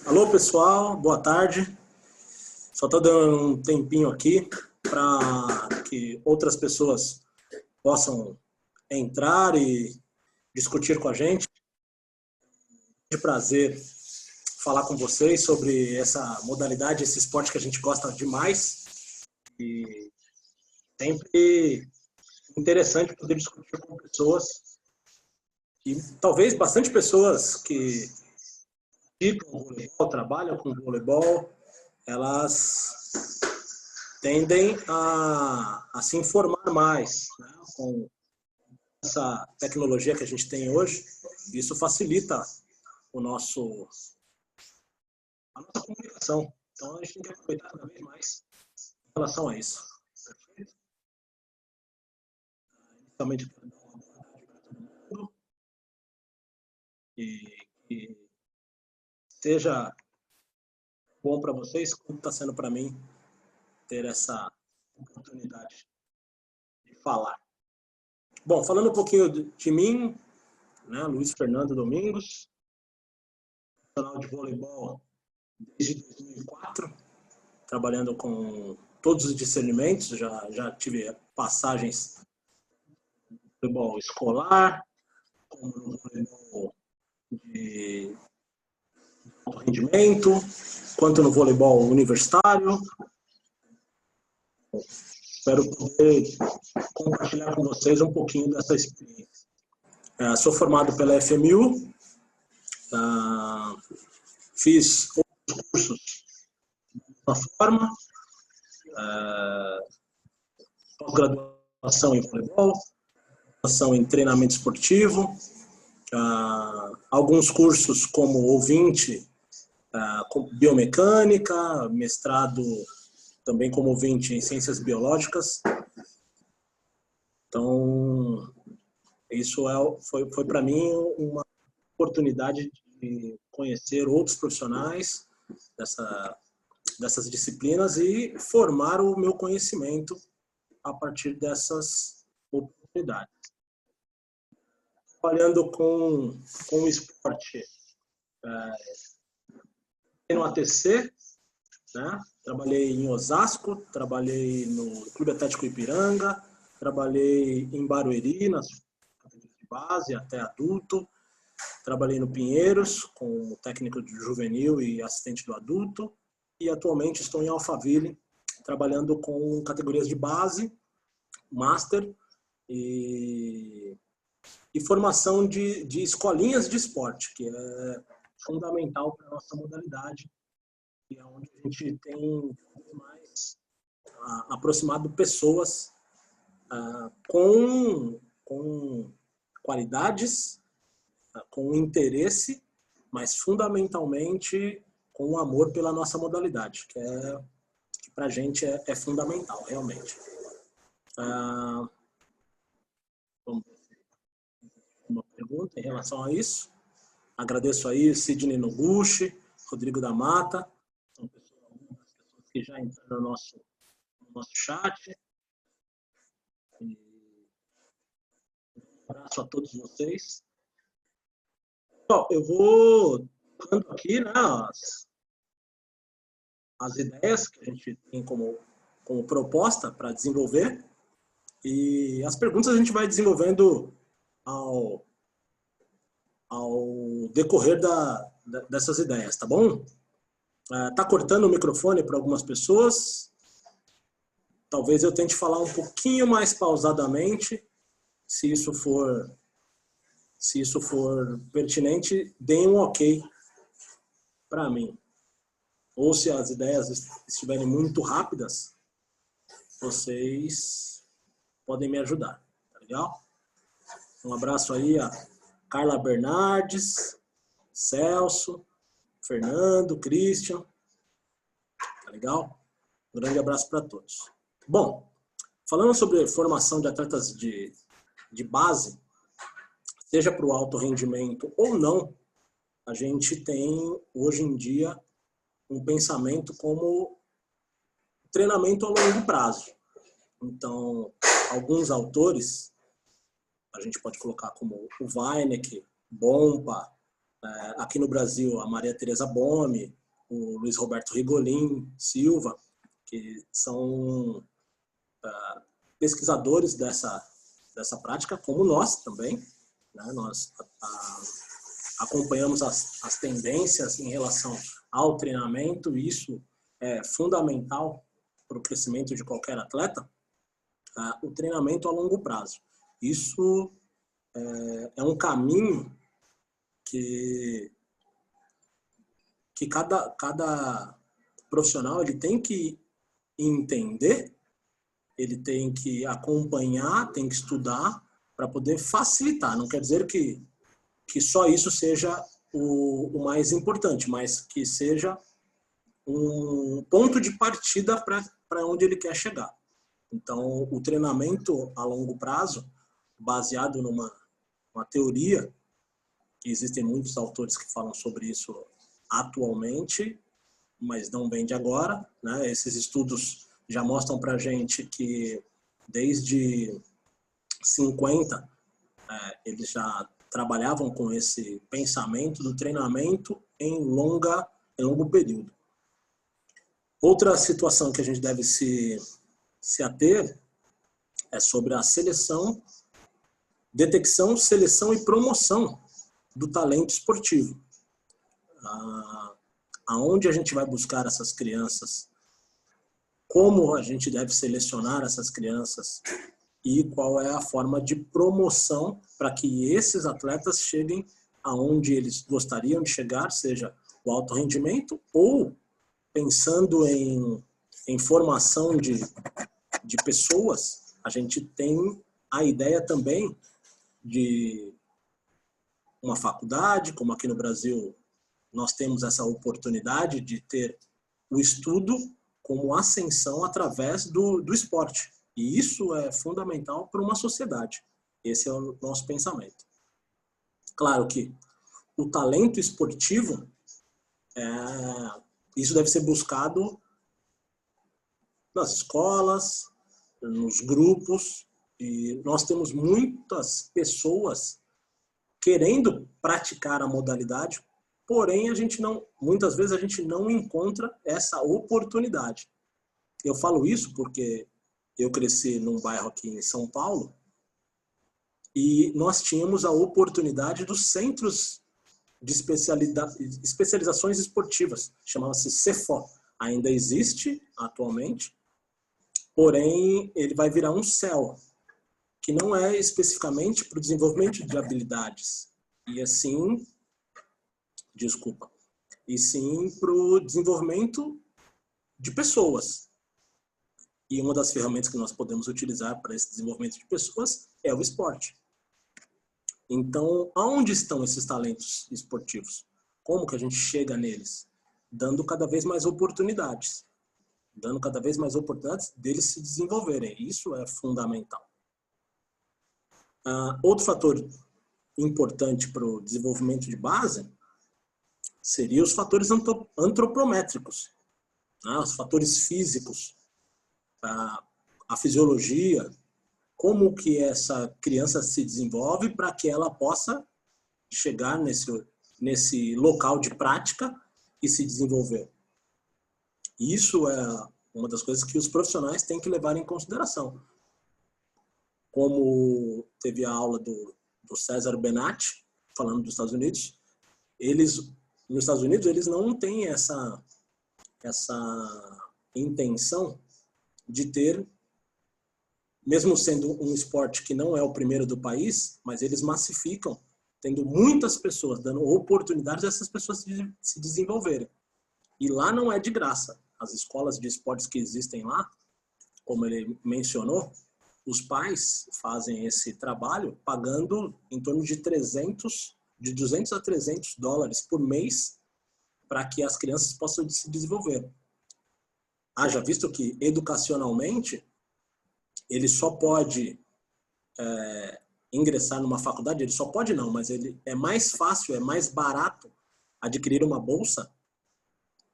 Alô, pessoal, boa tarde. Só estou dando um tempinho aqui para que outras pessoas possam entrar e discutir com a gente. É um prazer falar com vocês sobre essa modalidade, esse esporte que a gente gosta demais. E sempre interessante poder discutir com pessoas e talvez bastante pessoas que praticam voleibol, trabalham com voleibol, elas tendem a se informar mais, né, com essa tecnologia que a gente tem hoje. Isso facilita a nossa comunicação. Então, a gente tem que aproveitar cada vez mais em relação a isso. Perfeito? Inicialmente, quero dar uma boa tarde para todo mundo e que seja bom para vocês, como está sendo para mim ter essa oportunidade de falar. Bom, falando um pouquinho de mim, né, Luiz Fernando Domingos, profissional de voleibol desde 2004, trabalhando com todos os discernimentos, já tive passagens no voleibol escolar, como no voleibol de alto rendimento, quanto no voleibol universitário. Espero poder compartilhar com vocês um pouquinho dessa experiência. Sou formado pela FMU, fiz outros cursos da forma, pós-graduação em voleibol, graduação em treinamento esportivo, alguns cursos como ouvinte, com biomecânica, mestrado também como ouvinte em ciências biológicas. Então, isso foi para mim uma oportunidade de conhecer outros profissionais dessas disciplinas e formar o meu conhecimento a partir dessas oportunidades. Trabalhando com o esporte no ATC, né? Trabalhei em Osasco, trabalhei no Clube Atlético Ipiranga, trabalhei em Barueri, nas categorias de base até adulto, trabalhei no Pinheiros, como técnico de juvenil e assistente do adulto, e atualmente estou em Alphaville, trabalhando com categorias de base, master e formação de escolinhas de esporte, que é fundamental para a nossa modalidade, e é onde a gente tem mais aproximado pessoas com qualidades, com interesse, mas fundamentalmente com o amor pela nossa modalidade, que para a gente é fundamental, realmente. Vamos ver se tem uma pergunta em relação a isso. Agradeço aí Sidney Noguchi, Rodrigo da Mata, são algumas pessoas que já entraram no nosso chat. E um abraço a todos vocês. Bom, eu vou dando aqui, né, as ideias que a gente tem como proposta para desenvolver, e as perguntas a gente vai desenvolvendo ao decorrer dessas ideias, tá bom? Tá cortando o microfone para algumas pessoas. Talvez eu tente falar um pouquinho mais pausadamente. Se isso for pertinente, deem um ok para mim. Ou se as ideias estiverem muito rápidas, vocês podem me ajudar, tá legal? Um abraço aí a Carla Bernardes, Celso, Fernando, Christian, tá legal? Um grande abraço para todos. Bom, falando sobre formação de atletas de base, seja para o alto rendimento ou não, a gente tem hoje em dia um pensamento como treinamento a longo prazo. Então, alguns autores, a gente pode colocar como o Weineck, Bompa, Aqui no Brasil, a Maria Tereza Bomme, o Luiz Roberto Rigolin Silva, que são pesquisadores dessa prática, como nós também, né? Nós acompanhamos as tendências em relação ao treinamento, e isso é fundamental para o crescimento de qualquer atleta, o treinamento a longo prazo. Isso é um caminho que cada profissional ele tem que entender, ele tem que acompanhar, tem que estudar para poder facilitar. Não quer dizer que só isso seja o mais importante, mas que seja um ponto de partida para onde ele quer chegar. Então, o treinamento a longo prazo, baseado numa teoria, que existem muitos autores que falam sobre isso atualmente, mas não vem de agora, né? Esses estudos já mostram para a gente que desde 50 eles já trabalhavam com esse pensamento do treinamento em longo período. Outra situação que a gente deve se ater é sobre a seleção, detecção, seleção e promoção do talento esportivo. Aonde a gente vai buscar essas crianças, como a gente deve selecionar essas crianças e qual é a forma de promoção para que esses atletas cheguem aonde eles gostariam de chegar, seja o alto rendimento ou pensando em formação de pessoas. A gente tem a ideia também de uma faculdade, como aqui no Brasil nós temos essa oportunidade de ter o estudo como ascensão através do esporte. E isso é fundamental para uma sociedade. Esse é o nosso pensamento. Claro que o talento esportivo, isso deve ser buscado nas escolas, nos grupos, e nós temos muitas pessoas querendo praticar a modalidade, porém muitas vezes a gente não encontra essa oportunidade. Eu falo isso porque eu cresci num bairro aqui em São Paulo e nós tínhamos a oportunidade dos centros de especializações esportivas, chamava-se CEFO. Ainda existe atualmente, porém ele vai virar um CEL, que não é especificamente para o desenvolvimento de habilidades, e sim para o desenvolvimento de pessoas. E uma das ferramentas que nós podemos utilizar para esse desenvolvimento de pessoas é o esporte. Então, aonde estão esses talentos esportivos? Como que a gente chega neles? Dando cada vez mais oportunidades. Dando cada vez mais oportunidades deles se desenvolverem. Isso é fundamental. Outro fator importante para o desenvolvimento de base seriam os fatores antropométricos, né? Os fatores físicos, a fisiologia, como que essa criança se desenvolve para que ela possa chegar nesse local de prática e se desenvolver. Isso é uma das coisas que os profissionais têm que levar em consideração. Como teve a aula do César Benatti, falando dos Estados Unidos, nos Estados Unidos eles não têm essa intenção de ter, mesmo sendo um esporte que não é o primeiro do país, mas eles massificam, tendo muitas pessoas, dando oportunidades dessas pessoas se desenvolverem. E lá não é de graça. As escolas de esportes que existem lá, como ele mencionou, os pais fazem esse trabalho pagando em torno de $200 a $300 por mês para que as crianças possam se desenvolver. Haja visto que, educacionalmente, ele só pode ingressar numa faculdade, ele só pode não, mas ele é mais fácil, é mais barato adquirir uma bolsa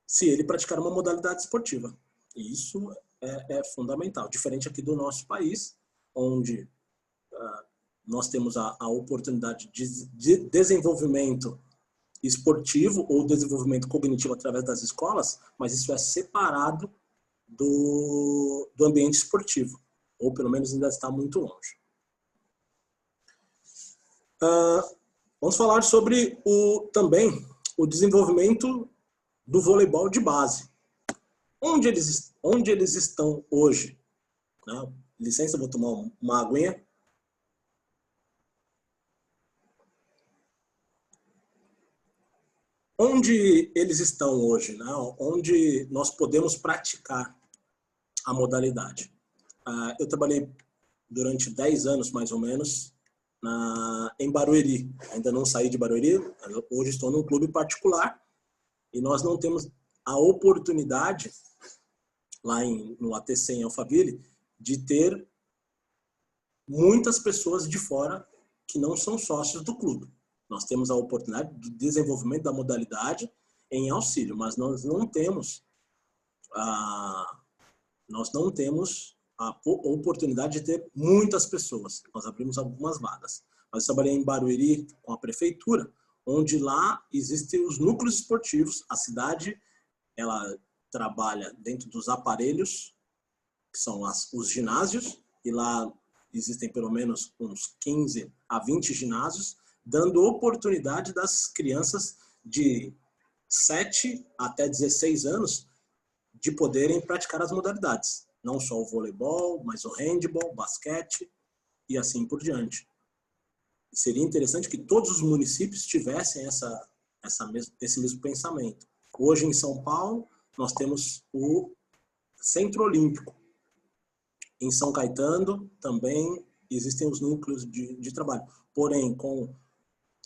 se ele praticar uma modalidade esportiva. E isso é fundamental. Diferente aqui do nosso país, onde nós temos a oportunidade de desenvolvimento esportivo ou desenvolvimento cognitivo através das escolas, mas isso é separado do ambiente esportivo, ou pelo menos ainda está muito longe. Vamos falar sobre também o desenvolvimento do voleibol de base. Onde eles estão hoje? Né? Licença, vou tomar uma aguinha. Onde eles estão hoje? Né? Onde nós podemos praticar a modalidade? Eu trabalhei durante 10 anos, mais ou menos, em Barueri. Ainda não saí de Barueri, hoje estou num clube particular e nós não temos a oportunidade, lá no ATC em Alphaville, de ter muitas pessoas de fora que não são sócios do clube. Nós temos a oportunidade de desenvolvimento da modalidade em auxílio, mas nós não temos a oportunidade de ter muitas pessoas. Nós abrimos algumas vagas. Mas eu trabalhei em Barueri com a prefeitura, onde lá existem os núcleos esportivos. A cidade, ela trabalha dentro dos aparelhos, que são os ginásios, e lá existem pelo menos uns 15 a 20 ginásios, dando oportunidade das crianças de 7 até 16 anos de poderem praticar as modalidades. Não só o voleibol, mas o handebol, o basquete e assim por diante. Seria interessante que todos os municípios tivessem esse mesmo pensamento. Hoje em São Paulo, nós temos o Centro Olímpico. Em São Caetano também existem os núcleos de trabalho. Porém, com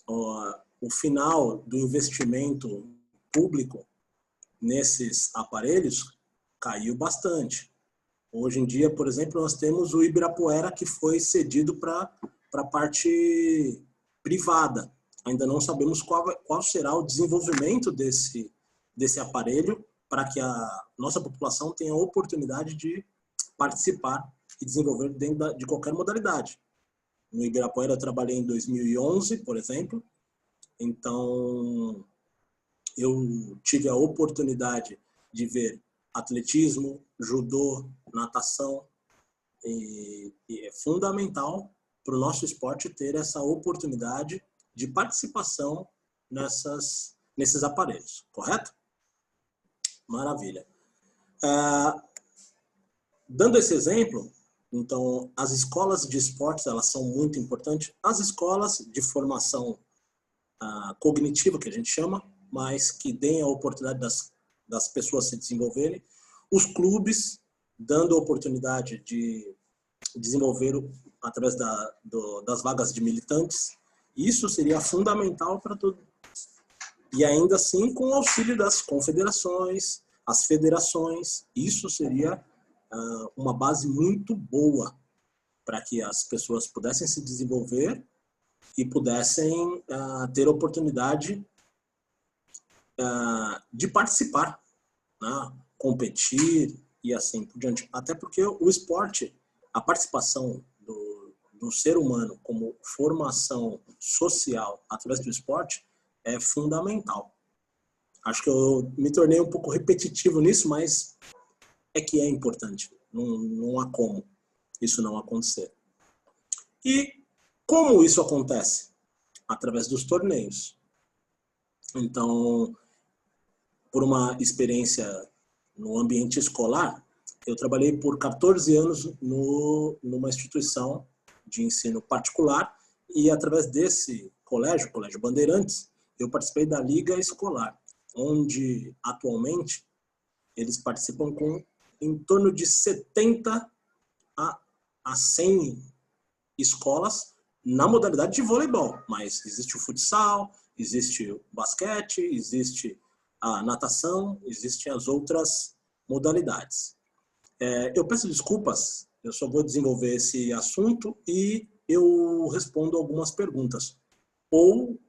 o final do investimento público nesses aparelhos, caiu bastante. Hoje em dia, por exemplo, nós temos o Ibirapuera, que foi cedido para a parte privada. Ainda não sabemos qual será o desenvolvimento desse aparelho para que a nossa população tenha a oportunidade de participar e desenvolver dentro de qualquer modalidade. No Ibirapuera eu trabalhei em 2011, por exemplo, então eu tive a oportunidade de ver atletismo, judô, natação, e é fundamental para o nosso esporte ter essa oportunidade de participação nesses aparelhos, correto? Maravilha. Dando esse exemplo, então, as escolas de esportes, elas são muito importantes. As escolas de formação cognitiva, que a gente chama, mas que deem a oportunidade das pessoas se desenvolverem. Os clubes, dando a oportunidade de desenvolver através das vagas de militantes. Isso seria fundamental para tudo. E ainda assim, com o auxílio das confederações, as federações, isso seria uma base muito boa para que as pessoas pudessem se desenvolver e pudessem ter a oportunidade de participar, né? Competir e assim por diante. Até porque o esporte, a participação do ser humano como formação social através do esporte é fundamental. Acho que eu me tornei um pouco repetitivo nisso, mas é que é importante. Não há como isso não acontecer. E como isso acontece? Através dos torneios. Então, por uma experiência no ambiente escolar, eu trabalhei por 14 anos numa instituição de ensino particular e através desse colégio, o Colégio Bandeirantes, eu participei da Liga Escolar, onde atualmente eles participam com em torno de 70 a 100 escolas na modalidade de voleibol, mas existe o futsal, existe o basquete, existe a natação, existem as outras modalidades. Eu peço desculpas, eu só vou desenvolver esse assunto e eu respondo algumas perguntas, ou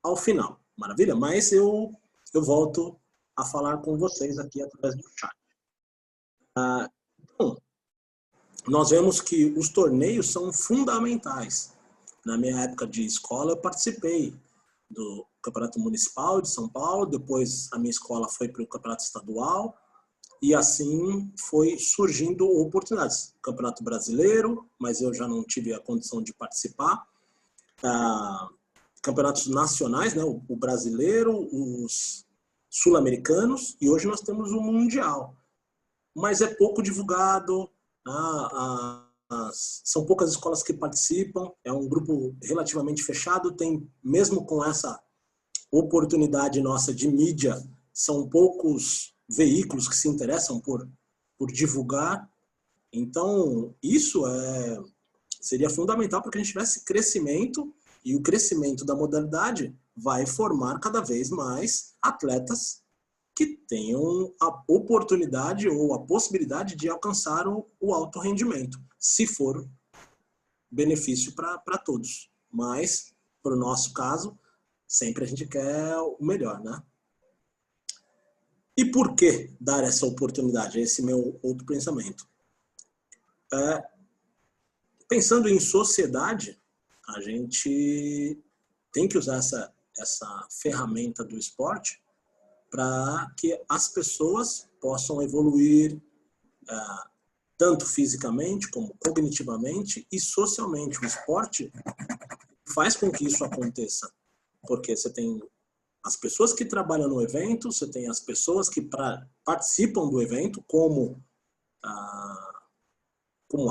ao final, maravilha? Mas eu volto a falar com vocês aqui através do chat. Bom, nós vemos que os torneios são fundamentais. Na minha época de escola, eu participei do Campeonato Municipal de São Paulo, depois a minha escola foi para o Campeonato Estadual, e assim foi surgindo oportunidades. Campeonato Brasileiro, mas eu já não tive a condição de participar. Campeonatos nacionais, né? O brasileiro, os sul-americanos, e hoje nós temos o Mundial. Mas é pouco divulgado, são poucas escolas que participam, é um grupo relativamente fechado, tem, mesmo com essa oportunidade nossa de mídia, são poucos veículos que se interessam por divulgar. Então, isso seria fundamental para que a gente tivesse crescimento, e o crescimento da modalidade vai formar cada vez mais atletas que tenham a oportunidade ou a possibilidade de alcançar o alto rendimento, se for benefício para todos. Mas, para o nosso caso, sempre a gente quer o melhor, né? E por que dar essa oportunidade? Esse é meu outro pensamento. Pensando em sociedade, a gente tem que usar essa ferramenta do esporte para que as pessoas possam evoluir tanto fisicamente como cognitivamente e socialmente. O esporte faz com que isso aconteça, porque você tem as pessoas que trabalham no evento, você tem as pessoas que participam do evento como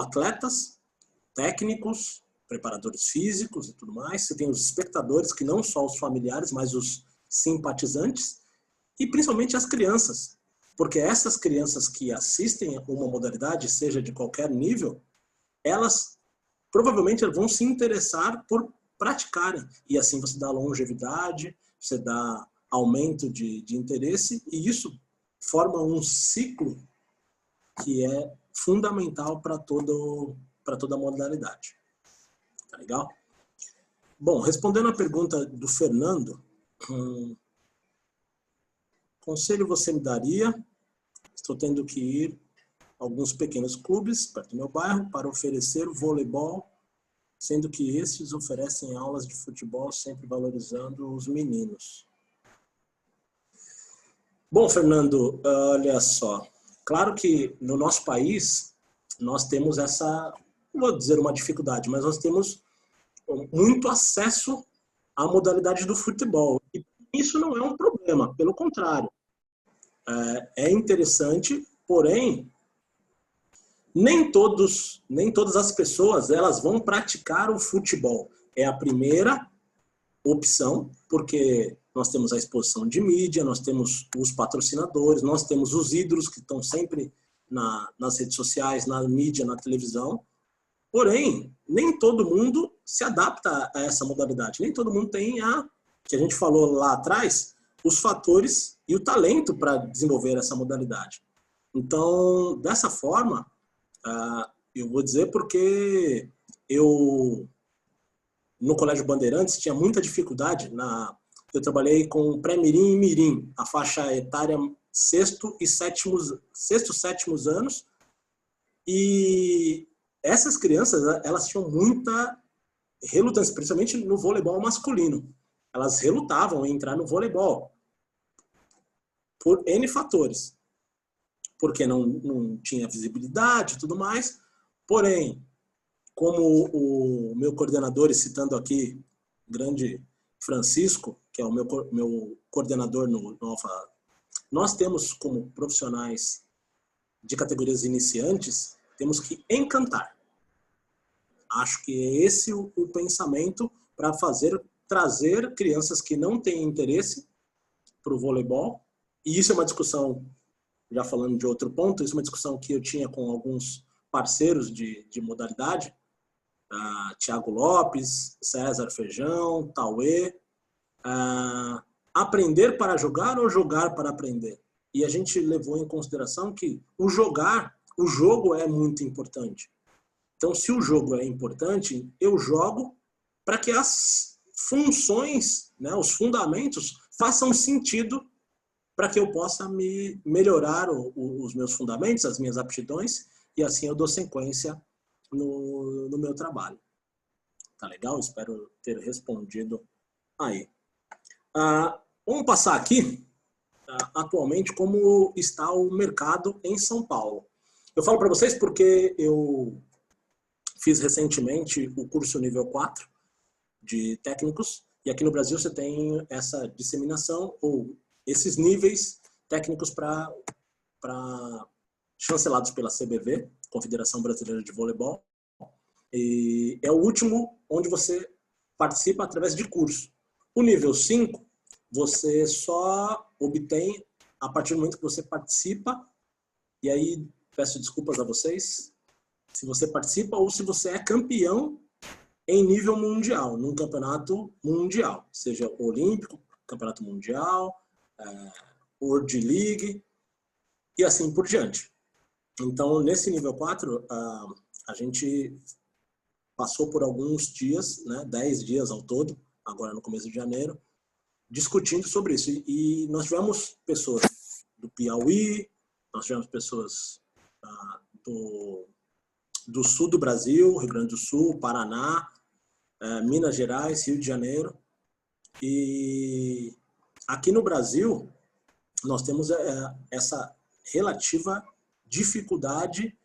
atletas, técnicos, preparadores físicos e tudo mais. Você tem os espectadores, que não só os familiares, mas os simpatizantes, e principalmente as crianças, porque essas crianças que assistem a uma modalidade, seja de qualquer nível, elas provavelmente vão se interessar por praticarem, e assim você dá longevidade, você dá aumento de interesse, e isso forma um ciclo que é fundamental para toda a modalidade. Tá legal? Bom, respondendo a pergunta do Fernando, conselho você me daria? Estou tendo que ir a alguns pequenos clubes perto do meu bairro para oferecer voleibol, sendo que estes oferecem aulas de futebol sempre valorizando os meninos. Bom, Fernando, olha só. Claro que no nosso país nós temos não vou dizer uma dificuldade, mas nós temos muito acesso à modalidade do futebol. E isso não é um problema, pelo contrário. É interessante, porém, nem todas as pessoas elas vão praticar o futebol. É a primeira opção, porque nós temos a exposição de mídia, nós temos os patrocinadores, nós temos os ídolos que estão sempre nas redes sociais, na mídia, na televisão. Porém, nem todo mundo se adapta a essa modalidade. Nem todo mundo tem que a gente falou lá atrás, os fatores e o talento para desenvolver essa modalidade. Então, dessa forma, eu vou dizer porque eu, no Colégio Bandeirantes, tinha muita dificuldade. Eu trabalhei com pré-mirim e mirim, a faixa etária sexto e sétimos anos, e essas crianças, elas tinham muita relutância, principalmente no voleibol masculino. Elas relutavam em entrar no voleibol por N fatores. Porque não tinha visibilidade e tudo mais. Porém, como o meu coordenador, e citando aqui o grande Francisco, que é o meu coordenador no Alfa, nós temos como profissionais de categorias iniciantes, temos que encantar. Acho que é esse o pensamento para trazer crianças que não têm interesse para o voleibol. E isso é uma discussão, já falando de outro ponto, isso é uma discussão que eu tinha com alguns parceiros de modalidade, Thiago Lopes, César Feijão, Tauê. Aprender para jogar ou jogar para aprender? E a gente levou em consideração que o jogo é muito importante. Então, se o jogo é importante, eu jogo para que as funções, né, os fundamentos, façam sentido para que eu possa melhorar os meus fundamentos, as minhas aptidões, e assim eu dou sequência no meu trabalho. Tá legal? Espero ter respondido aí. Vamos passar aqui, atualmente, como está o mercado em São Paulo. Eu falo para vocês porque eu fiz recentemente o curso nível 4 de técnicos, e aqui no Brasil você tem essa disseminação, ou esses níveis técnicos chancelados pela CBV, Confederação Brasileira de Voleibol, e é o último onde você participa através de curso. O nível 5, você só obtém a partir do momento que você participa, e aí peço desculpas a vocês, se você participa ou se você é campeão em nível mundial, num campeonato mundial, seja olímpico, campeonato mundial, World League e assim por diante. Então, nesse nível 4, a gente passou por alguns dias, né, 10 dias ao todo, agora no começo de janeiro, discutindo sobre isso. E nós tivemos pessoas do Piauí, nós tivemos pessoas do sul do Brasil, Rio Grande do Sul, Paraná, Minas Gerais, Rio de Janeiro. E aqui no Brasil, nós temos essa relativa dificuldade,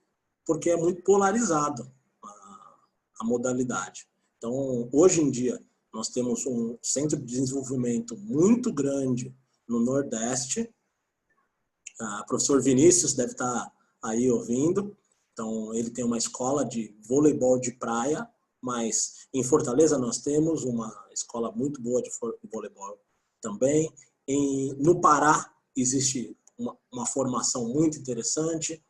porque é muito polarizado a modalidade. Então, hoje em dia, nós temos um centro de desenvolvimento muito grande no Nordeste. O professor Vinícius deve estar aí ouvindo. Então, ele tem uma escola de voleibol de praia, mas em Fortaleza nós temos uma escola muito boa de voleibol também. No Pará existe uma formação muito interessante.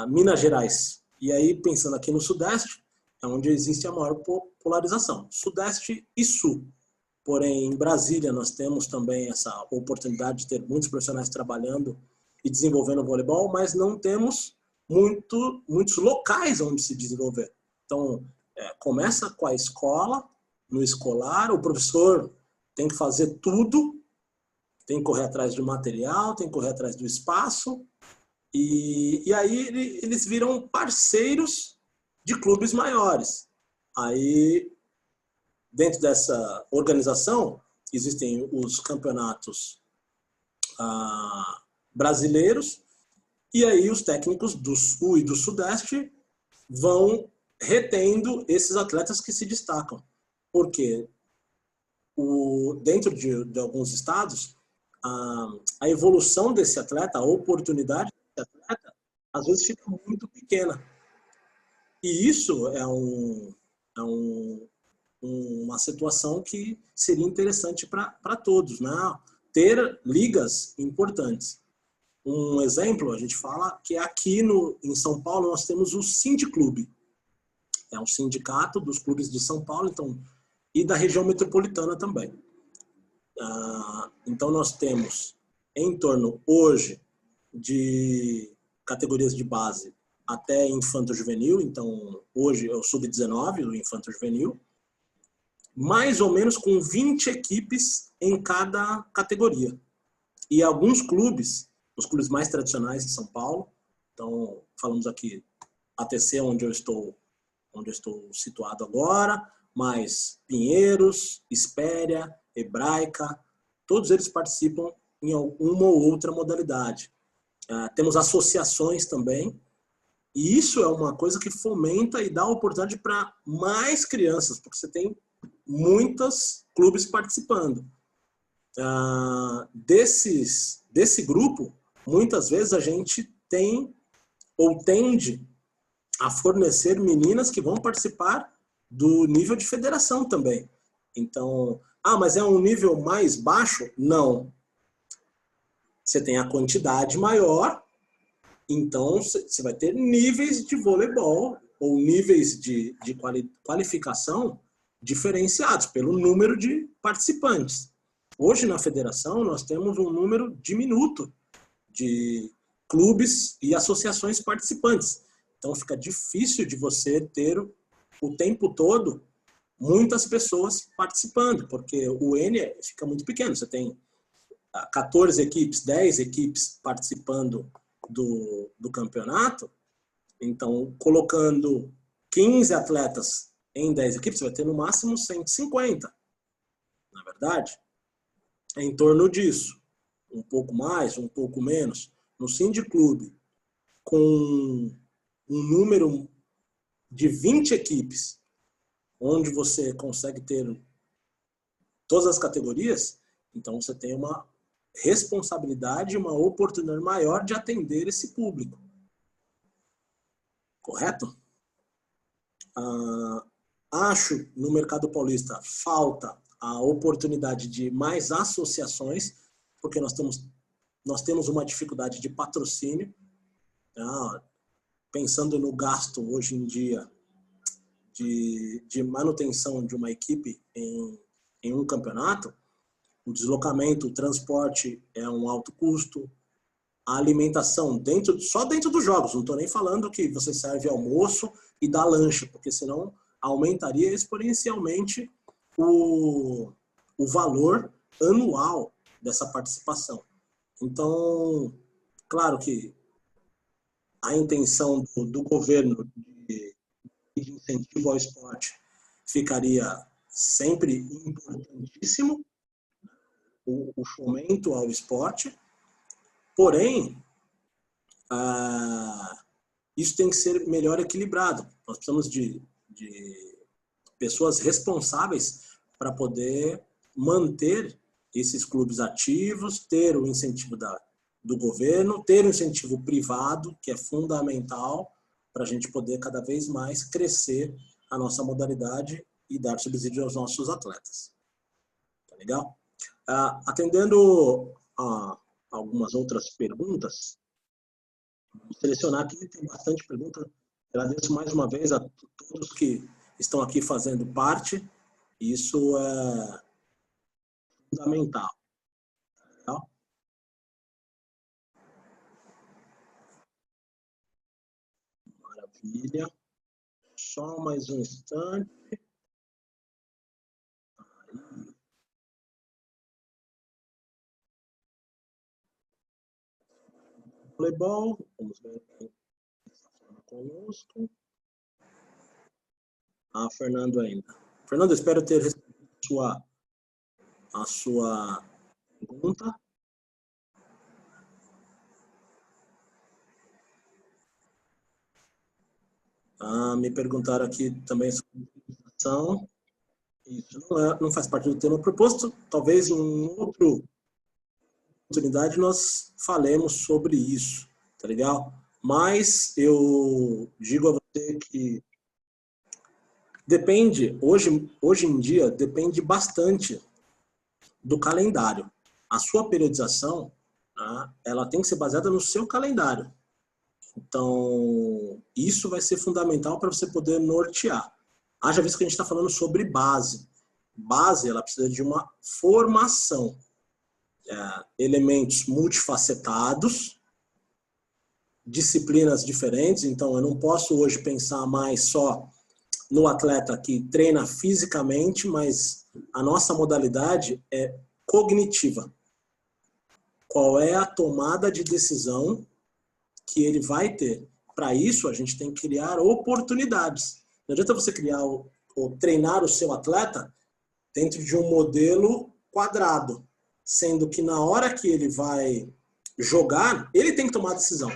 Minas Gerais. E aí, pensando aqui no Sudeste, é onde existe a maior polarização. Sudeste e Sul. Porém, em Brasília, nós temos também essa oportunidade de ter muitos profissionais trabalhando e desenvolvendo o voleibol, mas não temos muitos locais onde se desenvolver. Então, começa com a escola, no escolar, o professor tem que fazer tudo, tem que correr atrás de material, tem que correr atrás do espaço, e aí eles viram parceiros de clubes maiores. Aí, dentro dessa organização, existem os campeonatos brasileiros, e aí os técnicos do Sul e do Sudeste vão retendo esses atletas que se destacam. Porque dentro de alguns estados, a evolução desse atleta, a oportunidade desse atleta, às vezes fica muito pequena. E isso é uma situação que seria interessante para todos, né? Ter ligas importantes. Um exemplo, a gente fala que aqui em São Paulo nós temos o Sindiclube. É um sindicato dos clubes de São Paulo, então, e da região metropolitana também. Então nós temos em torno hoje de categorias de base até infanto-juvenil, então hoje é o sub-19, o infanto-juvenil, mais ou menos com 20 equipes em cada categoria. E alguns clubes, os clubes mais tradicionais de São Paulo, então falamos aqui ATC, onde eu estou situado agora, mas Pinheiros, Espéria, Hebraica, todos eles participam em uma ou outra modalidade. Temos associações também, e isso é uma coisa que fomenta e dá oportunidade para mais crianças, porque você tem muitos clubes participando. Desse grupo, muitas vezes a gente tem ou tende a fornecer meninas que vão participar do nível de federação também. Então, mas é um nível mais baixo? Não. Você tem a quantidade maior, então você vai ter níveis de voleibol ou níveis de qualificação diferenciados pelo número de participantes. Hoje, na federação, nós temos um número diminuto de clubes e associações participantes. Então, fica difícil de você ter o tempo todo muitas pessoas participando, porque o N fica muito pequeno. Você tem 14 equipes, 10 equipes participando do campeonato. Então, colocando 15 atletas em 10 equipes, você vai ter no máximo 150. Não é verdade? é em torno disso. Um pouco mais, um pouco menos. No Sindiclube, com um número de 20 equipes, onde você consegue ter todas as categorias, então você tem uma responsabilidade, uma oportunidade maior de atender esse público. Correto? Acho, no mercado paulista, falta a oportunidade de mais associações, porque nós temos uma dificuldade de patrocínio. Pensando no gasto hoje em dia de manutenção de uma equipe em um campeonato, o deslocamento, o transporte é um alto custo, a alimentação só dentro dos jogos, não estou nem falando que você serve almoço e dá lanche, porque senão aumentaria exponencialmente o valor anual dessa participação. Então, claro que a intenção do governo de incentivo ao esporte ficaria sempre importantíssimo, o fomento ao esporte, porém, isso tem que ser melhor equilibrado. Nós precisamos de pessoas responsáveis para poder manter esses clubes ativos, ter o incentivo do governo, ter o incentivo privado, que é fundamental para a gente poder cada vez mais crescer a nossa modalidade e dar subsídio aos nossos atletas. Tá legal? Atendendo a algumas outras perguntas, vou selecionar aqui, tem bastante pergunta. Agradeço mais uma vez a todos que estão aqui fazendo parte. Isso é fundamental. Tá legal? Maravilha. Só mais um instante. Voleibol, vamos ver quem está falando conosco. Fernando ainda. Fernando, espero ter respondido a sua pergunta. Me perguntaram aqui também sobre utilização. Isso não faz parte do tema proposto. Talvez em outra oportunidade nós falemos sobre isso, tá legal? Mas eu digo a você que depende, hoje em dia, depende bastante do calendário. A sua periodização, né, ela tem que ser baseada no seu calendário. Então, isso vai ser fundamental para você poder nortear. Haja visto que a gente está falando sobre base. Base, ela precisa de uma formação. Elementos multifacetados, disciplinas diferentes. Então, eu não posso hoje pensar mais só no atleta que treina fisicamente, mas a nossa modalidade é cognitiva. Qual é a tomada de decisão que ele vai ter? Para isso, a gente tem que criar oportunidades. Não adianta você criar ou treinar o seu atleta dentro de um modelo quadrado, sendo que na hora que ele vai jogar, ele tem que tomar a decisão.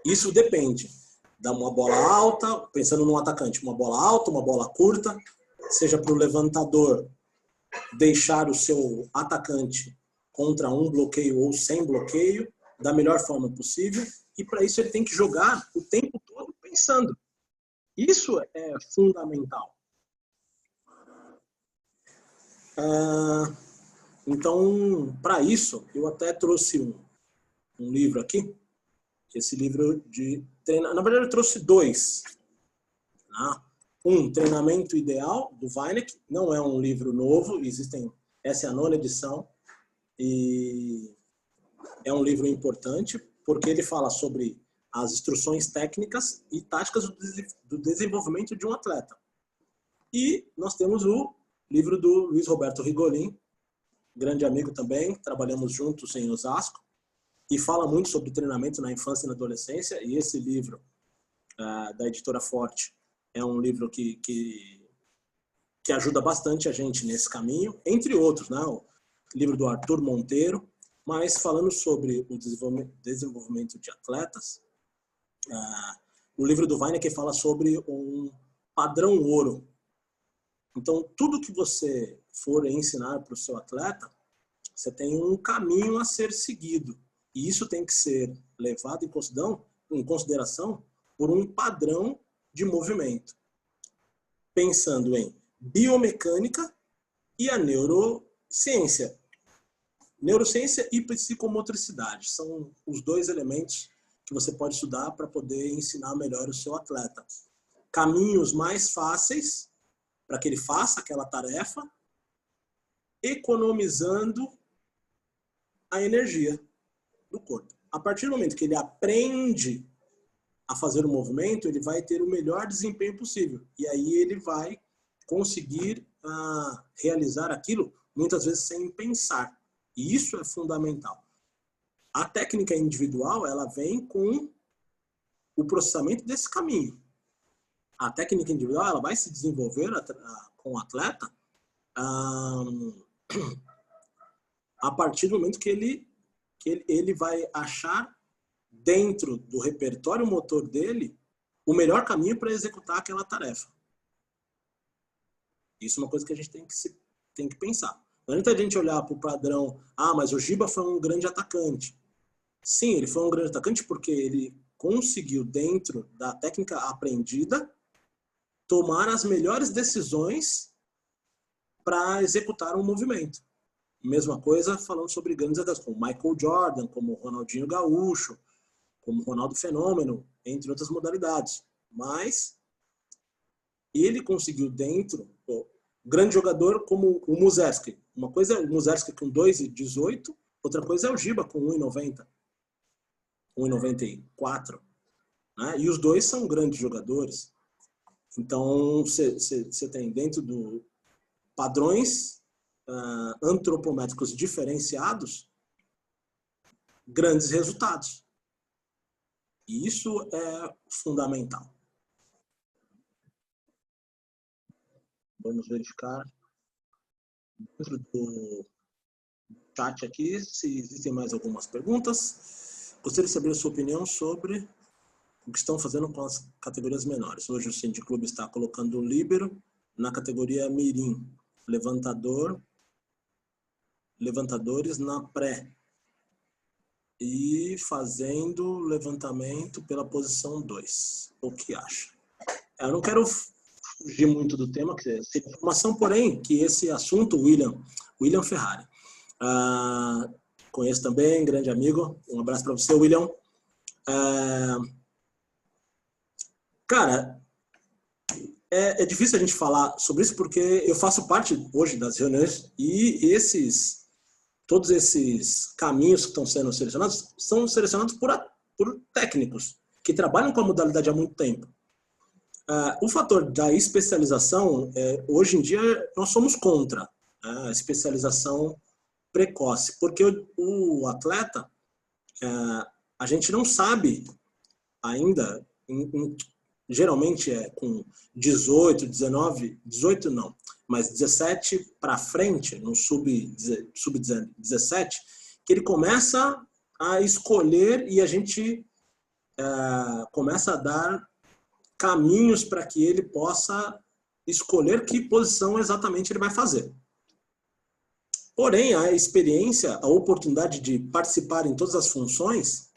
Isso depende de uma bola alta, pensando num atacante, uma bola alta, uma bola curta, seja para o levantador deixar o seu atacante contra um bloqueio ou sem bloqueio, da melhor forma possível, e para isso ele tem que jogar o tempo todo pensando. Isso é fundamental. Então, para isso, eu até trouxe um livro aqui, esse livro de treinamento. Na verdade, eu trouxe dois. Um, Treinamento Ideal, do Weineck, não é um livro novo, essa é a 9ª edição, e é um livro importante, porque ele fala sobre as instruções técnicas e táticas do desenvolvimento de um atleta. E nós temos o livro do Luiz Roberto Rigolin, grande amigo também, trabalhamos juntos em Osasco, e fala muito sobre treinamento na infância e na adolescência, e esse livro da Editora Forte é um livro que ajuda bastante a gente nesse caminho, entre outros, né? livro do Arthur Monteiro, mas falando sobre o desenvolvimento de atletas, o livro do Weinecker fala sobre um padrão ouro. Então, tudo que você for ensinar para o seu atleta, você tem um caminho a ser seguido. E isso tem que ser levado em consideração por um padrão de movimento. Pensando em biomecânica e a neurociência. Neurociência e psicomotricidade são os dois elementos que você pode estudar para poder ensinar melhor o seu atleta. Caminhos mais fáceis para que ele faça aquela tarefa, economizando a energia do corpo. A partir do momento que ele aprende a fazer o movimento, ele vai ter o melhor desempenho possível. E aí ele vai conseguir realizar aquilo, muitas vezes sem pensar. E isso é fundamental. A técnica individual, ela vem com o processamento desse caminho. A técnica individual, ela vai se desenvolver com o atleta a partir do momento que ele vai achar dentro do repertório motor dele o melhor caminho para executar aquela tarefa. Isso é uma coisa que a gente tem que pensar. Não adianta a gente olhar para o padrão, mas o Giba foi um grande atacante. Sim, ele foi um grande atacante porque ele conseguiu, dentro da técnica aprendida, tomar as melhores decisões para executar um movimento. Mesma coisa falando sobre grandes atletas, como Michael Jordan, como Ronaldinho Gaúcho, como Ronaldo Fenômeno, entre outras modalidades. Mas ele conseguiu dentro, grande jogador como o Muzersky. Uma coisa é o Muzersky com 2,18, outra coisa é o Giba com 1,90, 1,94. Né? E os dois são grandes jogadores. Então, você tem dentro do padrões antropométricos diferenciados grandes resultados. E isso é fundamental. Vamos verificar dentro do chat aqui se existem mais algumas perguntas. Gostaria de saber a sua opinião sobre o que estão fazendo com as categorias menores. Hoje o Cindy Club está colocando o líbero na categoria mirim, levantadores na pré e fazendo levantamento pela posição 2. O que acha? Eu não quero fugir muito do tema, que é informação, porém, que esse assunto, William Ferrari. Conheço também, grande amigo. Um abraço para você, William. Cara, é difícil a gente falar sobre isso porque eu faço parte hoje das reuniões e todos esses caminhos que estão sendo selecionados são selecionados por técnicos que trabalham com a modalidade há muito tempo. O fator da especialização, hoje em dia, nós somos contra a especialização precoce, porque o atleta, a gente não sabe ainda, geralmente com 18, 19, 18 não, mas 17 para frente, no sub-17, que ele começa a escolher e a gente começa a dar caminhos para que ele possa escolher que posição exatamente ele vai fazer. Porém, a experiência, a oportunidade de participar em todas as funções,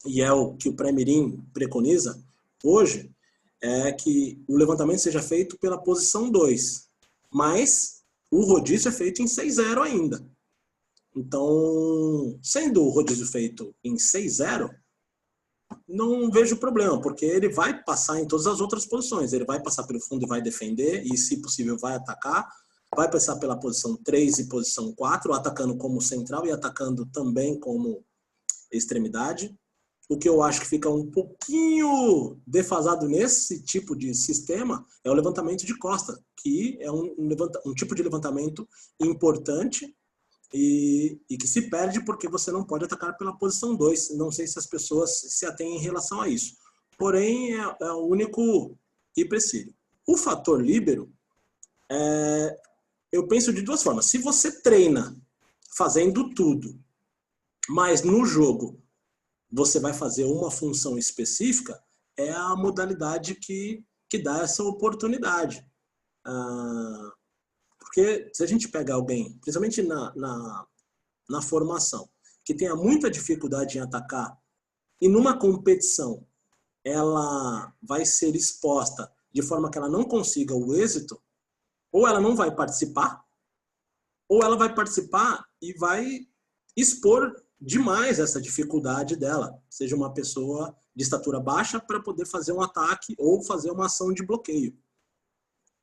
e é o que o pré-mirim preconiza hoje, é que o levantamento seja feito pela posição 2, mas o rodízio é feito em 6-0 ainda. Então, sendo o rodízio feito em 6-0, não vejo problema, porque ele vai passar em todas as outras posições. Ele vai passar pelo fundo e vai defender, e se possível vai atacar, vai passar pela posição 3 e posição 4, atacando como central e atacando também como extremidade. O que eu acho que fica um pouquinho defasado nesse tipo de sistema é o levantamento de costa, que é um tipo de levantamento importante e que se perde porque você não pode atacar pela posição 2. Não sei se as pessoas se atêm em relação a isso. Porém, é o único empecilho. O fator líbero, eu penso de duas formas. Se você treina fazendo tudo. Mas no jogo, você vai fazer uma função específica, é a modalidade que dá essa oportunidade. Porque se a gente pega alguém, principalmente na formação, que tenha muita dificuldade em atacar, e numa competição ela vai ser exposta de forma que ela não consiga o êxito, ou ela não vai participar, ou ela vai participar e vai expor demais essa dificuldade dela, seja uma pessoa de estatura baixa para poder fazer um ataque ou fazer uma ação de bloqueio.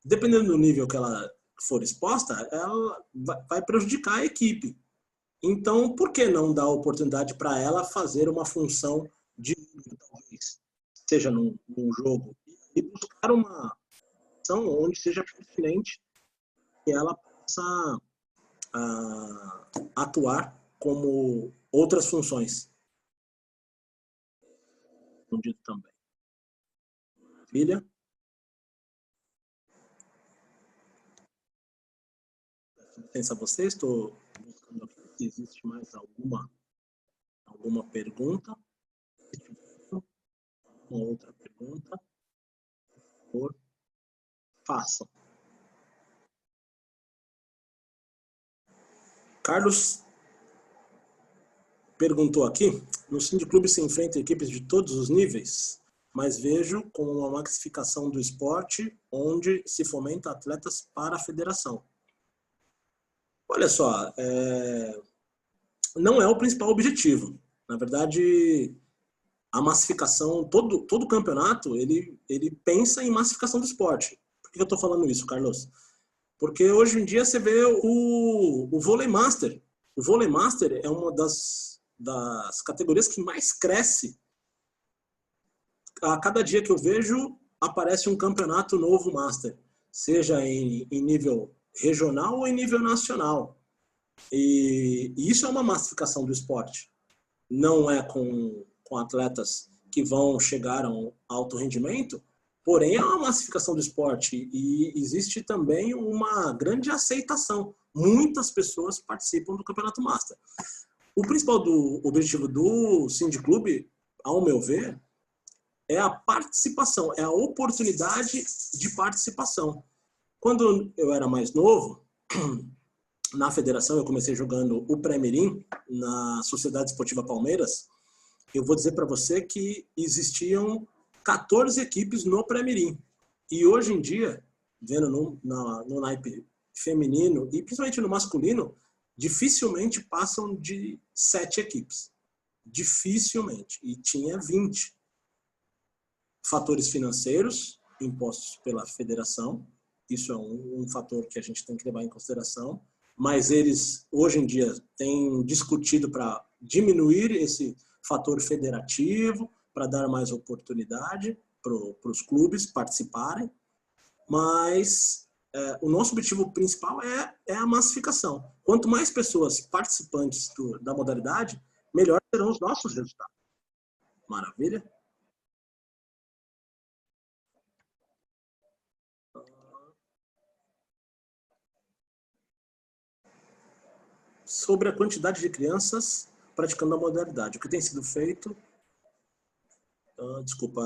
Dependendo do nível que ela for exposta, ela vai prejudicar a equipe. Então, por que não dar oportunidade para ela fazer uma função de, talvez, seja num jogo, e buscar uma ação onde seja pertinente que ela possa atuar como outras funções. Respondido também. Filha? Pensa você, estou buscando aqui se existe mais alguma pergunta. Uma outra pergunta, por favor, façam. Carlos perguntou aqui, no Sindiclube se enfrenta equipes de todos os níveis, mas vejo como uma massificação do esporte onde se fomenta atletas para a federação. Olha só, não é o principal objetivo. Na verdade, a massificação, todo campeonato, ele pensa em massificação do esporte. Por que eu estou falando isso, Carlos? Porque hoje em dia você vê o Vôlei Master. O Vôlei Master é uma das categorias que mais cresce. A cada dia que eu vejo, aparece um campeonato novo Master, seja em nível regional ou em nível nacional. E isso é uma massificação do esporte. Não é com atletas que vão chegar a um alto rendimento, porém é uma massificação do esporte e existe também uma grande aceitação. Muitas pessoas participam do Campeonato Master. O principal objetivo do Sindiclube, ao meu ver, é a participação, é a oportunidade de participação. Quando eu era mais novo, na federação, eu comecei jogando o pré-mirim na Sociedade Esportiva Palmeiras. Eu vou dizer para você que existiam 14 equipes no pré-mirim. E hoje em dia, vendo no naipe feminino e principalmente no masculino, dificilmente passam de 7 equipes. Dificilmente. E tinha 20. Fatores financeiros impostos pela federação. Isso é um fator que a gente tem que levar em consideração. Mas eles, hoje em dia, têm discutido para diminuir esse fator federativo, para dar mais oportunidade para os clubes participarem. Mas o nosso objetivo principal é a massificação. Quanto mais pessoas participantes da modalidade, melhor serão os nossos resultados. Maravilha? Sobre a quantidade de crianças praticando a modalidade. O que tem sido feito... desculpa,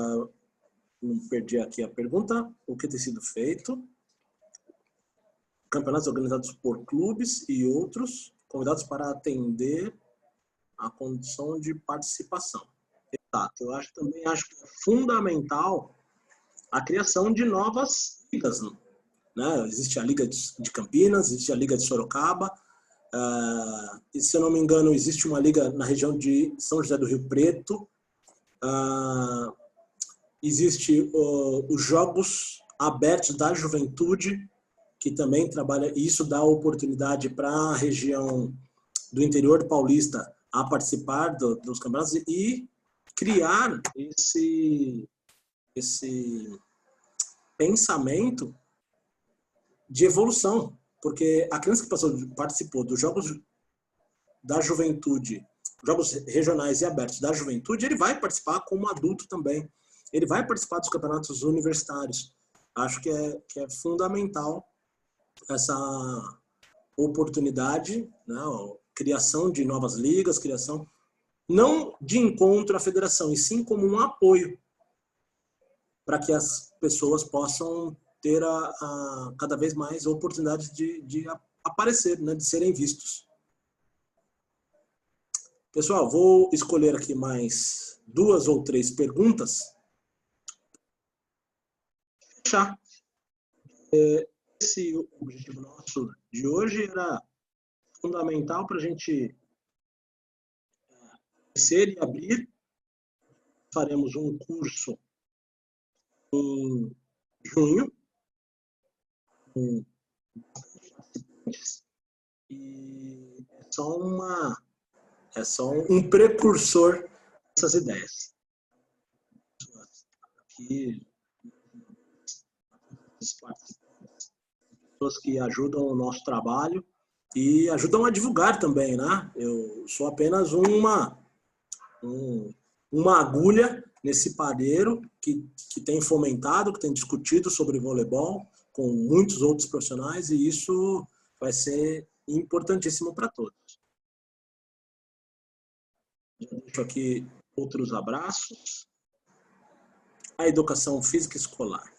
não perdi aqui a pergunta. O que tem sido feito? Campeonatos organizados por clubes e outros convidados para atender a condição de participação. Exato. Eu acho que é fundamental a criação de novas ligas. Né? Existe a Liga de Campinas, existe a Liga de Sorocaba, e, se eu não me engano, existe uma liga na região de São José do Rio Preto. Existe os Jogos Abertos da Juventude, que também trabalha, e isso dá oportunidade para a região do interior paulista a participar dos campeonatos e criar esse pensamento de evolução. Porque a criança que participou dos Jogos da Juventude, Jogos Regionais e Abertos da Juventude, ele vai participar como adulto também. Ele vai participar dos campeonatos universitários. Acho que é fundamental essa oportunidade, né, criação de novas ligas, criação não de encontro à federação, e sim como um apoio para que as pessoas possam ter cada vez mais oportunidades de aparecer, né, de serem vistos. Pessoal, vou escolher aqui mais 2 ou 3 perguntas. Fechar. Esse objetivo nosso de hoje era fundamental para a gente crescer e abrir. Faremos um curso em junho, e é só um precursor dessas ideias. Aqui, pessoas que ajudam o nosso trabalho e ajudam a divulgar também, né? Eu sou apenas uma agulha nesse palheiro que tem fomentado, que tem discutido sobre voleibol com muitos outros profissionais, e isso vai ser importantíssimo para todos. Deixo aqui outros abraços. A educação física escolar.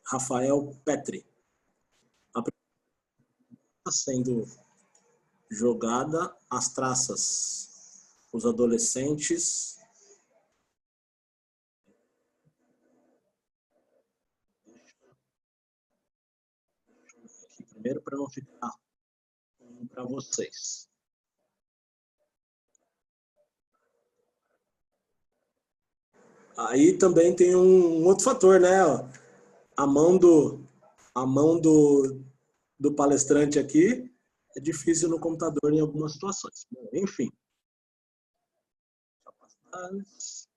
Rafael Petri. Está sendo jogada às traças. Os adolescentes primeiro para não ficar para vocês. Aí também tem um outro fator, né? A mão do palestrante aqui é difícil no computador em algumas situações. Enfim. Capacidades.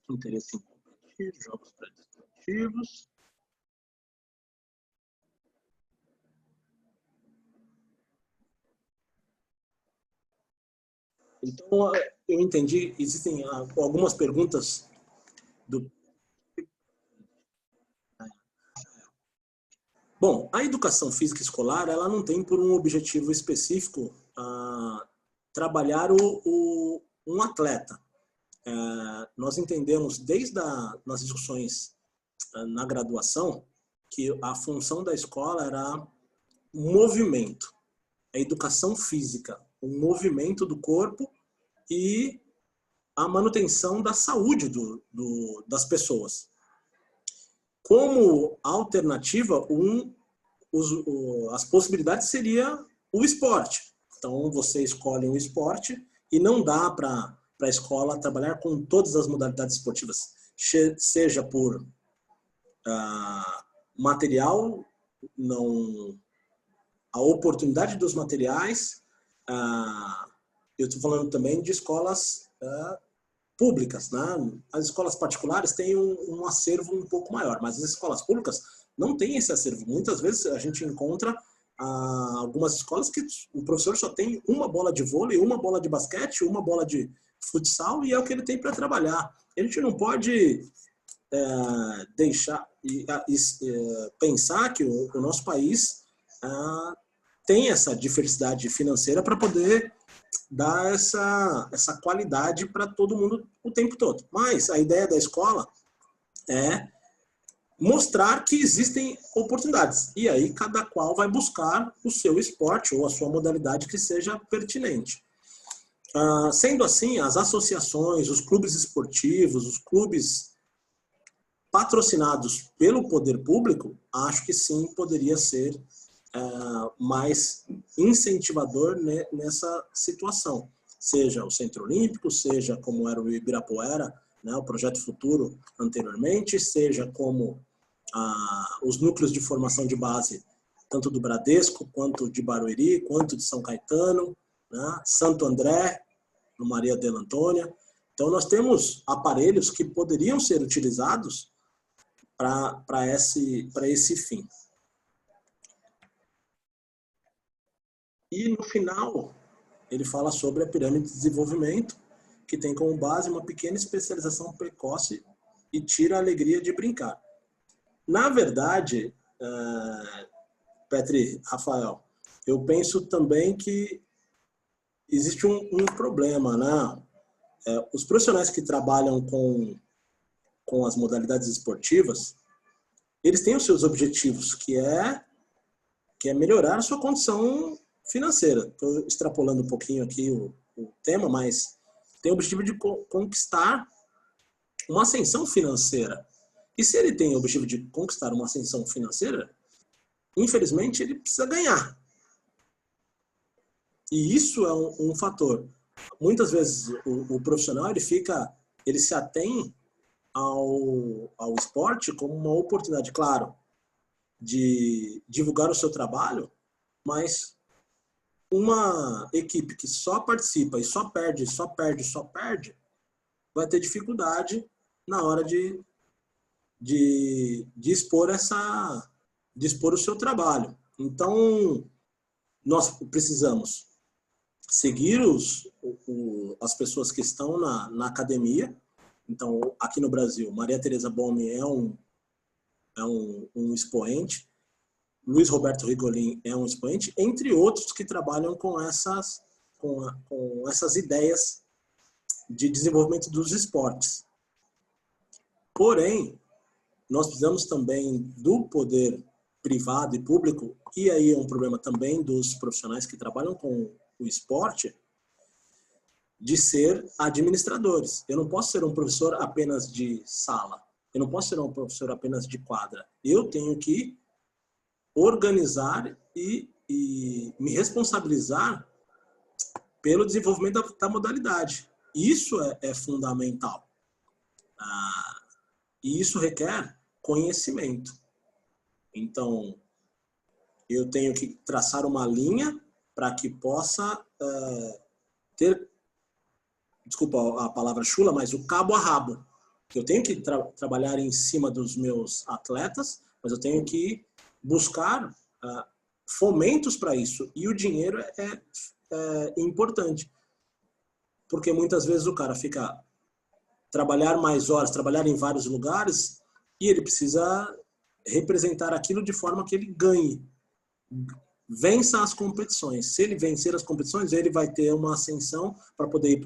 Interesse em competir, jogos pré-destrutivos. Então, eu entendi, existem algumas perguntas do... Bom, a educação física escolar, ela não tem por um objetivo específico trabalhar um atleta. Nós entendemos desde nas discussões na graduação que a função da escola era movimento, a educação física, o movimento do corpo e a manutenção da saúde das pessoas. Como alternativa, as possibilidades seria o esporte. Então, você escolhe um esporte e não dá para a escola trabalhar com todas as modalidades esportivas, seja por material, a oportunidade dos materiais. Eu estou falando também de escolas públicas, né? As escolas particulares têm um acervo um pouco maior, mas as escolas públicas não têm esse acervo. Muitas vezes a gente encontra algumas escolas que o professor só tem uma bola de vôlei, uma bola de basquete, uma bola de futsal, e é o que ele tem para trabalhar. A gente não pode pensar que o nosso país tem essa diversidade financeira para poder dar essa qualidade para todo mundo o tempo todo. Mas a ideia da escola é mostrar que existem oportunidades. E aí cada qual vai buscar o seu esporte ou a sua modalidade que seja pertinente. Sendo assim, as associações, os clubes esportivos, os clubes patrocinados pelo poder público, acho que sim, poderia ser mais incentivador, né, nessa situação. Seja o Centro Olímpico, seja como era o Ibirapuera, né, o Projeto Futuro anteriormente, seja como os núcleos de formação de base, tanto do Bradesco, quanto de Barueri, quanto de São Caetano, né, Santo André, no Maria Della Antônia. Então, nós temos aparelhos que poderiam ser utilizados para esse fim. E, no final, ele fala sobre a pirâmide de desenvolvimento, que tem como base uma pequena especialização precoce e tira a alegria de brincar. Na verdade, Petri, Rafael, eu penso também que existe um problema, né? Os profissionais que trabalham com as modalidades esportivas, eles têm os seus objetivos, que é melhorar a sua condição financeira. Estou extrapolando um pouquinho aqui o tema, mas tem o objetivo de conquistar uma ascensão financeira. E se ele tem o objetivo de conquistar uma ascensão financeira, infelizmente ele precisa ganhar. E isso é um fator. Muitas vezes o profissional ele se atém ao esporte como uma oportunidade, claro, de divulgar o seu trabalho, mas uma equipe que só participa e só perde, só perde, só perde, vai ter dificuldade na hora de expor o seu trabalho. Então, nós precisamos seguir as pessoas que estão na academia. Então, aqui no Brasil, Maria Tereza Bomme é um expoente, Luiz Roberto Rigolin é um expoente, entre outros que trabalham com essas ideias de desenvolvimento dos esportes. Porém, nós precisamos também do poder privado e público, e aí é um problema também dos profissionais que trabalham com o esporte, de ser administradores. Eu não posso ser um professor apenas de sala. Eu não posso ser um professor apenas de quadra. Eu tenho que organizar e me responsabilizar pelo desenvolvimento da modalidade. Isso é fundamental. E isso requer conhecimento. Então, eu tenho que traçar uma linha para que possa ter, desculpa a palavra chula, mas o cabo a rabo. Eu tenho que trabalhar em cima dos meus atletas, mas eu tenho que buscar fomentos para isso. E o dinheiro é importante. Porque muitas vezes o cara fica trabalhar mais horas, trabalhar em vários lugares, e ele precisa representar aquilo de forma que ele ganhe. Vença as competições. Se ele vencer as competições, ele vai ter uma ascensão para poder ir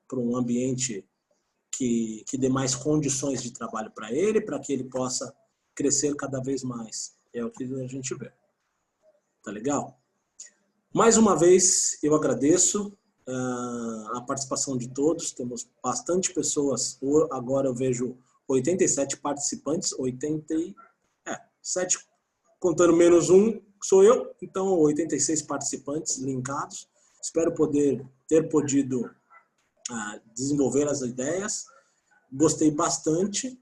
para um ambiente que dê mais condições de trabalho para ele, para que ele possa crescer cada vez mais. É o que a gente vê. Tá legal? Mais uma vez, eu agradeço a participação de todos. Temos bastante pessoas. Agora eu vejo 87 participantes, 87, contando menos um, sou eu. Então, 86 participantes linkados. Espero ter podido desenvolver as ideias. Gostei bastante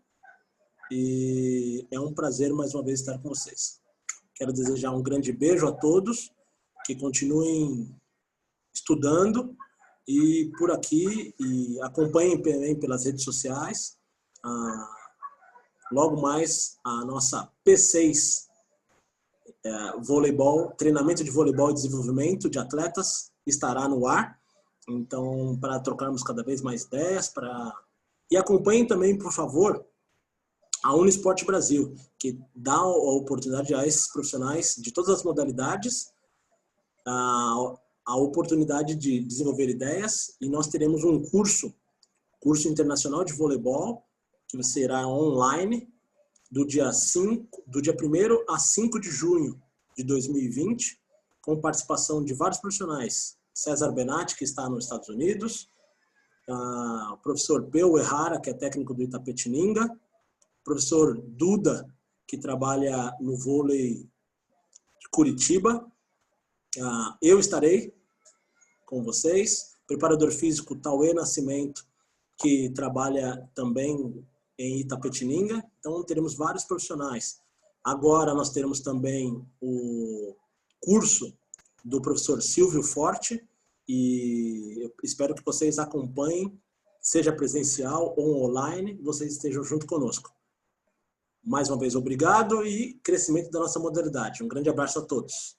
e é um prazer mais uma vez estar com vocês. Quero desejar um grande beijo a todos, que continuem estudando e por aqui, e acompanhem também pelas redes sociais. Logo mais a nossa P6 voleibol, treinamento de voleibol e desenvolvimento de atletas estará no ar. Então, para trocarmos cada vez mais ideias, e acompanhem também, por favor, a Unisport Brasil, que dá a oportunidade a esses profissionais de todas as modalidades a oportunidade de desenvolver ideias, e nós teremos um curso internacional de voleibol, que será online, do dia 1º a 5 de junho de 2020, com participação de vários profissionais. César Benatti, que está nos Estados Unidos, o professor Peu Errara, que é técnico do Itapetininga, o professor Duda, que trabalha no vôlei de Curitiba. Eu estarei com vocês. Preparador físico Tauê Nascimento, que trabalha também em Itapetininga. Então, teremos vários profissionais. Agora, nós teremos também o curso do professor Silvio Forte, e eu espero que vocês acompanhem, seja presencial ou online, vocês estejam junto conosco. Mais uma vez, obrigado e crescimento da nossa modalidade. Um grande abraço a todos.